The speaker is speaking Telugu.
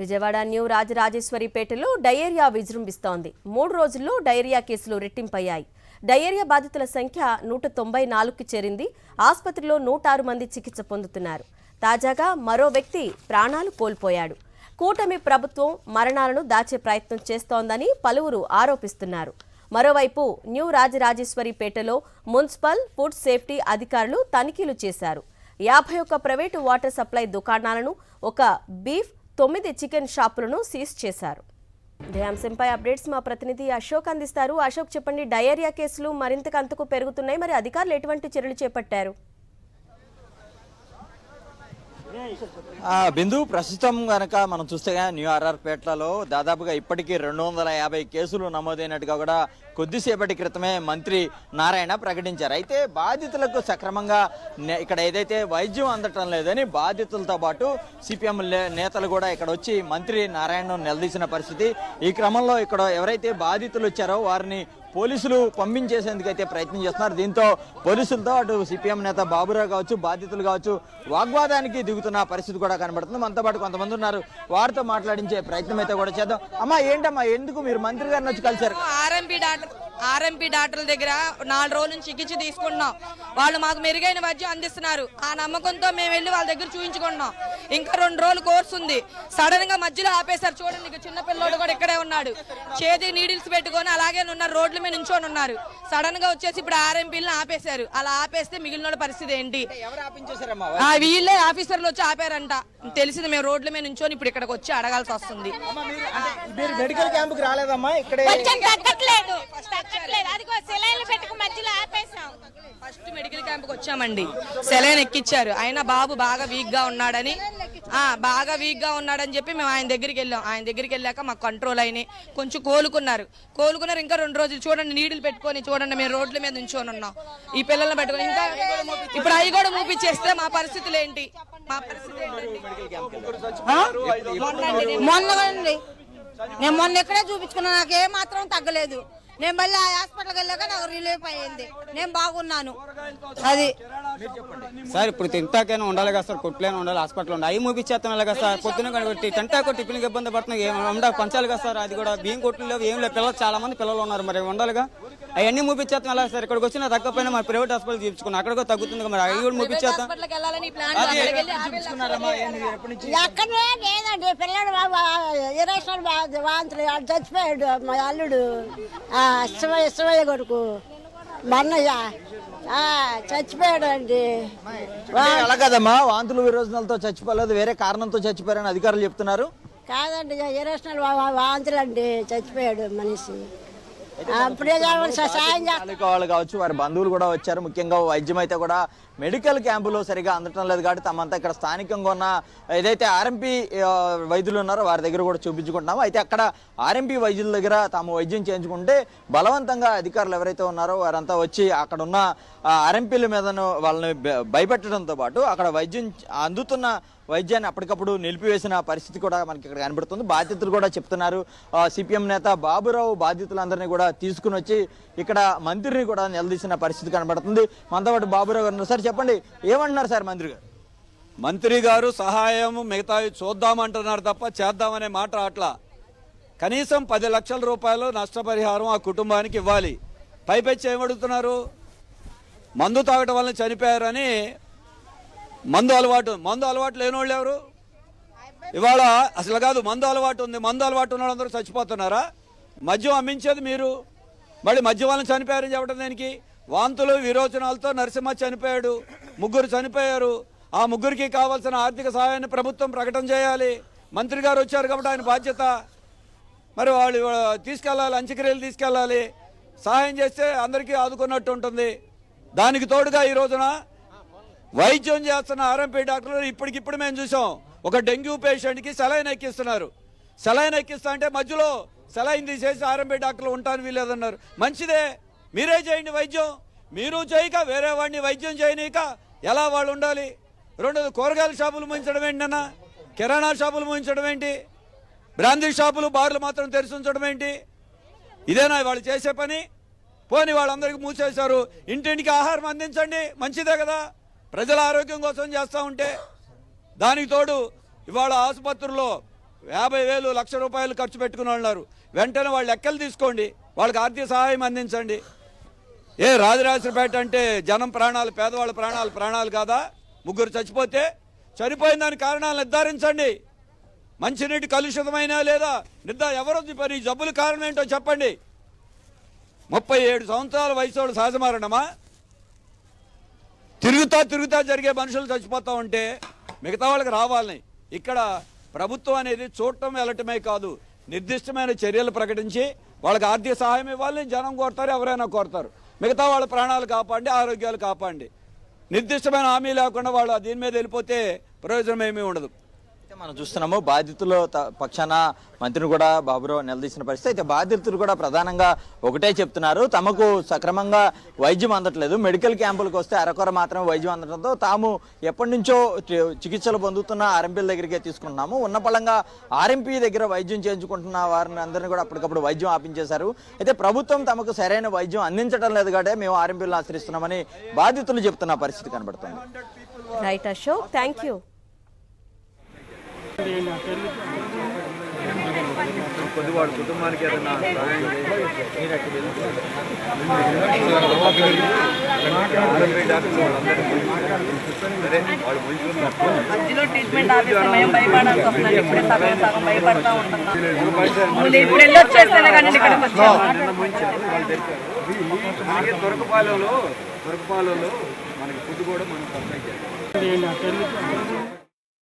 విజయవాడ న్యూ రాజరాజేశ్వరిపేటలో డయేరియా విజృంభిస్తోంది. 3 రోజుల్లో డయేరియా కేసులు రెట్టింపయ్యాయి. డయేరియా బాధితుల సంఖ్య 194కి చేరింది. ఆసుపత్రిలో 106 మంది చికిత్స పొందుతున్నారు. తాజాగా మరో వ్యక్తి ప్రాణాలు కోల్పోయాడు. కూటమి ప్రభుత్వం మరణాలను దాచే ప్రయత్నం చేస్తోందని పలువురు ఆరోపిస్తున్నారు. మరోవైపు న్యూ రాజరాజేశ్వరిపేటలో మున్సిపల్ ఫుడ్ సేఫ్టీ అధికారులు తనిఖీలు చేశారు. 51 ప్రైవేటు వాటర్ సప్లై దుకాణాలను, ఒక బీఫ్, 9 చికెన్ షాపులను సీజ్ చేశారు. ఇదే అంశంపై అప్డేట్స్ మా ప్రతినిధి అశోక్ అందిస్తారు. అశోక్, చెప్పండి, డయేరియా కేసులు మరింతకంతకు పెరుగుతున్నాయి. మరి అధికారులు ఎటువంటి చర్యలు చేపట్టారు? బిందు, ప్రస్తుతం కనుక మనం చూస్తే న్యూ ఆర్ఆర్పేటలో దాదాపుగా ఇప్పటికీ 250 కేసులు నమోదైనట్టుగా కూడా కొద్దిసేపటి క్రితమే మంత్రి నారాయణ ప్రకటించారు. అయితే బాధితులకు సక్రమంగా ఇక్కడ ఏదైతే వైద్యం అందటం లేదని బాధితులతో పాటు సిపిఎం నేతలు కూడా ఇక్కడ వచ్చి మంత్రి నారాయణను నిలదీసిన పరిస్థితి. ఈ క్రమంలో ఇక్కడ ఎవరైతే బాధితులు వచ్చారో వారిని పోలీసులు పంపించేసేందుకైతే ప్రయత్నం చేస్తున్నారు. దీంతో పోలీసులతో అటు సిపిఎం నేత బాబురావు కావచ్చు, బాధితులు కావచ్చు, వాగ్వాదానికి దిగుతున్న పరిస్థితి కూడా కనబడుతుంది. మనతో పాటు కొంతమంది ఉన్నారు, వారితో మాట్లాడించే ప్రయత్నం అయితే కూడా చేద్దాం. అమ్మా, ఏంటమ్మా, ఎందుకు మీరు మంత్రి గారిని వచ్చి కలిశారు? ఆర్ఎంపీ డాక్టర్ల దగ్గర 4 రోజుల నుంచి చికిత్స తీసుకుంటున్నాం. వాళ్ళు మాకు మెరుగైన వైద్యం అందిస్తున్నారు. ఆ నమ్మకంతో మేము వెళ్ళి వాళ్ళ దగ్గర చూపించుకుంటున్నాం. ఇంకా 2 రోజులు కోర్సు ఉంది. సడన్ గా మధ్యలో ఆపేశారు. చూడండి, చిన్న పిల్లోడు కూడా ఇక్కడే ఉన్నాడు. చేతి నీడిల్స్ పెట్టుకొని అలాగే ఉన్నారు, రోడ్ల మీద నుంచొని ఉన్నారు. సడన్ గా వచ్చేసి ఇప్పుడు ఆర్ఎంపీలను ఆపేశారు. అలా ఆపేస్తే మిగిలిన పరిస్థితి ఏంటి? వీళ్ళే ఆఫీసర్లు వచ్చి ఆపారంట. తెలిసింది, మేము రోడ్ల మీద నుంచొని ఇప్పుడు ఇక్కడికి వచ్చి అడగాల్సి వస్తుంది. మెడికల్ క్యాంప్ కి రాలేదమ్మా? ఇక్కడ ఫస్ట్ మెడికల్ క్యాంప్ కి వచ్చామండి. సెలైన్ ఎక్కిచ్చారు. అయినా బాబు బాగా వీక్ గా ఉన్నాడని చెప్పి మేము ఆయన దగ్గరికి వెళ్ళాం. ఆయన దగ్గరికి వెళ్ళాక మాకు కంట్రోల్ అయినాయి, కొంచెం కోలుకున్నారు. ఇంకా 2 రోజులు చూడండి, నీడిలు పెట్టుకొని చూడండి, మేము రోడ్ల మీద నుంచొని ఉన్నాం. ఈ పిల్లల్ని పెట్టుకొని ఇంకా ఇప్పుడు అవి కూడా మూపిచ్చేస్తే మా పరిస్థితులు ఏంటి? మొన్న ఇక్కడే చూపించుకున్నా, నాకు ఏ మాత్రం తగ్గలేదు. నేను మళ్ళీ ఆ హాస్పిటల్కి వెళ్ళాక నాకు రిలీఫ్ అయ్యింది. నేను బాగున్నాను. అది సార్, ఇప్పుడు తింటాకైనా ఉండాలి కదా సార్, కొట్లైనా ఉండాలి, హాస్పిటల్ ఉండాలి. అవి మూపించేస్తాను కదా సార్. పొద్దున కనుక తింటాక టిఫిన్కి ఇబ్బంది పడుతున్నాయి. ఏమన్నా పంచాలి కదా సార్. అది కూడా బియ్యం కొట్లు లేవు, ఏం లేవు. పిల్లలు చాలా మంది పిల్లలు ఉన్నారు, మరి ఉండాలిగా. అవన్నీ మూపించేస్తాం ఎలా సార్? ఇక్కడికి వచ్చినా తగ్గపోయినా మరి ప్రైవేట్ హాస్పిటల్ చూపించుకున్నాం, అక్కడ తగ్గుతుంది. మరి అవి కూడా మూపించేస్తాం. ఎక్కడే లేదండి. పిల్లడు వాంతులు చచ్చిపోయాడు. మా అల్లుడు శివయ్య కొడుకు మన్నయ్య చచ్చిపోయాడు అండి. అలా కదమ్మా, వాంతులు విరోచనాలతో చచ్చిపోలేదు, వేరే కారణంతో చచ్చిపోయారని అధికారులు చెప్తున్నారు. కాదండి, ఇరేషనల్ వాంతులు అండి, చచ్చిపోయాడు మనిషి. వాళ్ళు కావచ్చు, వారి బంధువులు కూడా వచ్చారు. ముఖ్యంగా వైద్యం అయితే కూడా మెడికల్ క్యాంపులో సరిగా అందటం లేదు కాబట్టి తమంతా ఇక్కడ స్థానికంగా ఉన్న ఏదైతే ఆర్ఎంపీ వైద్యులు ఉన్నారో వారి దగ్గర కూడా చూపించుకుంటున్నాము. అయితే అక్కడ ఆర్ఎంపీ వైద్యుల దగ్గర తాము వైద్యం చేయించుకుంటే బలవంతంగా అధికారులు ఎవరైతే ఉన్నారో వారంతా వచ్చి అక్కడ ఉన్న ఆర్ఎంపీల మీదను వాళ్ళని భయపెట్టడంతో పాటు అక్కడ వైద్యం అందుతున్న వైద్యాన్ని అప్పటికప్పుడు నిలిపివేసిన పరిస్థితి కూడా మనకి ఇక్కడ కనబడుతుంది. బాధితులు కూడా చెప్తున్నారు. సిపిఎం నేత బాబురావు బాధితులందరినీ కూడా తీసుకుని వచ్చి ఇక్కడ మంత్రిని కూడా నిలదీసిన పరిస్థితి కనబడుతుంది. మనతో పాటు బాబురావు గారు. సార్ చెప్పండి, ఏమంటున్నారు సార్ మంత్రి గారు? మంత్రి గారు సహాయం మిగతావి చూద్దామంటున్నారు తప్ప చేద్దామనే మాట అట్లా. కనీసం 10 లక్షల రూపాయలు నష్టపరిహారం ఆ కుటుంబానికి ఇవ్వాలి. పైపెచ్చి ఏమడుగుతున్నారు? మందు తాగటం వల్ల చనిపోయారని. మందు అలవాటు లేని వాళ్ళు ఎవరు? ఇవాళ అసలు కాదు, మందు అలవాటు ఉంది. మందు అలవాటు ఉన్న వాళ్ళందరూ చచ్చిపోతున్నారా? మద్యం అమ్మించేది మీరు, మళ్ళీ మద్యం వల్ల చనిపోయారని చెప్పడం దేనికి? వాంతులు విరోచనాలతో నరసింహ చనిపోయాడు, 3 చనిపోయారు. ఆ 3కి కావాల్సిన ఆర్థిక సహాయాన్ని ప్రభుత్వం ప్రకటన చేయాలి. మంత్రి గారు వచ్చారు కాబట్టి ఆయన బాధ్యత. మరి వాళ్ళు తీసుకెళ్ళాలి, అంత్యక్రియలు తీసుకెళ్ళాలి. సహాయం చేస్తే అందరికీ ఆదుకున్నట్టు ఉంటుంది. దానికి తోడుగా ఈ రోజున వైద్యం చేస్తున్న ఆర్ఎంపీ డాక్టర్లు ఇప్పటికిప్పుడు మేము చూసాం. ఒక డెంగ్యూ పేషెంట్కి సెలైన్ ఎక్కిస్తున్నారు. సెలైన్ ఎక్కిస్తా అంటే మధ్యలో సెలైన్ తీసేసి ఆర్ఎంపీ డాక్టర్లు ఉంటాను వీలేదన్నారు. మంచిదే, మీరే చేయండి వైద్యం. మీరు చేయక వేరే వాడిని వైద్యం చేయనీక ఎలా వాళ్ళు ఉండాలి? 2 కూరగాయల షాపులు మూయించడం ఏంటన్నా? కిరాణా షాపులు మూయించడం ఏంటి? బ్రాందీ షాపులు, బార్లు మాత్రం తెరిచి ఉంచడం ఏంటి? ఇదేనా వాళ్ళు చేసే పని? పోనీ వాళ్ళందరికీ మూసేశారు. ఇంటింటికి ఆహారం అందించండి, మంచిదే కదా. ప్రజల ఆరోగ్యం కోసం చేస్తూ ఉంటే దానికి తోడు ఇవాళ ఆసుపత్రుల్లో 50,000 లక్ష రూపాయలు ఖర్చు పెట్టుకుని ఉన్నారు. వెంటనే వాళ్ళు లెక్కలు తీసుకోండి, వాళ్ళకి ఆర్థిక సహాయం అందించండి. రాజరాజపేట అంటే జనం ప్రాణాలు, పేదవాళ్ళ ప్రాణాలు కాదా? ముగ్గురు చచ్చిపోతే చనిపోయిన దాని కారణాలు నిర్ధారించండి. మంచినీటి కలుషితమైనా లేదా ఎవరు ఈ జబ్బుల కారణం ఏంటో చెప్పండి. 37 సంవత్సరాల వయసు వాళ్ళు సహజ మరణమా? తిరుగుతా జరిగే మనుషులు చచ్చిపోతా ఉంటే మిగతా వాళ్ళకి రావాలని. ఇక్కడ ప్రభుత్వం అనేది చూడటం వెళ్ళటమే కాదు, నిర్దిష్టమైన చర్యలు ప్రకటించి వాళ్ళకి ఆర్థిక సహాయం ఇవ్వాలని జనం కోరుతారు, ఎవరైనా కోరుతారు. మిగతా వాళ్ళ ప్రాణాలు కాపాడండి, ఆరోగ్యాలు కాపాడండి. నిర్దిష్టమైన హామీ లేకుండా వాళ్ళు దీని మీద వెళ్ళిపోతే ప్రయోజనం ఏమీ ఉండదు. మనం చూస్తున్నాము బాధితుల పక్షాన మంత్రిని కూడా బాబురావు నిలదీసిన పరిస్థితి. అయితే బాధితులు కూడా ప్రధానంగా ఒకటే చెప్తున్నారు, తమకు సక్రమంగా వైద్యం అందట్లేదు. మెడికల్ క్యాంపులకు వస్తే అరకొర మాత్రమే వైద్యం అందడంతో తాము ఎప్పటి నుంచో చికిత్సలు పొందుతున్న ఆర్ఎంపీల దగ్గరికే తీసుకుంటున్నాము. ఉన్న పళంగా ఆర్ఎంపీ దగ్గర వైద్యం చేయించుకుంటున్న వారిని అందరినీ కూడా అప్పటికప్పుడు వైద్యం ఆపించేశారు. అయితే ప్రభుత్వం తమకు సరైన వైద్యం అందించడం లేదు కాబట్టి మేము ఆర్ఎంపీలను ఆశ్రయిస్తున్నామని బాధితులు చెప్తున్న పరిస్థితి కనబడుతుంది. Right Ashok, thank you. కొద్దివాడు కుటుంబానికి ఏదైనా మధ్యలో ట్రీట్మెంట్ ఆపేస్తే మేము భయపడాల్సి వస్తుంది. ఇప్పుడే సగం భయపడతా ఉంటున్నాం. ఇప్పుడు వెళ్ళొచ్చేస్తేనే కానీ ఇక్కడికి వచ్చాము. దొరకపాలలో మనకి ఫుడ్ కూడా మనం సప్లై చేయాలి.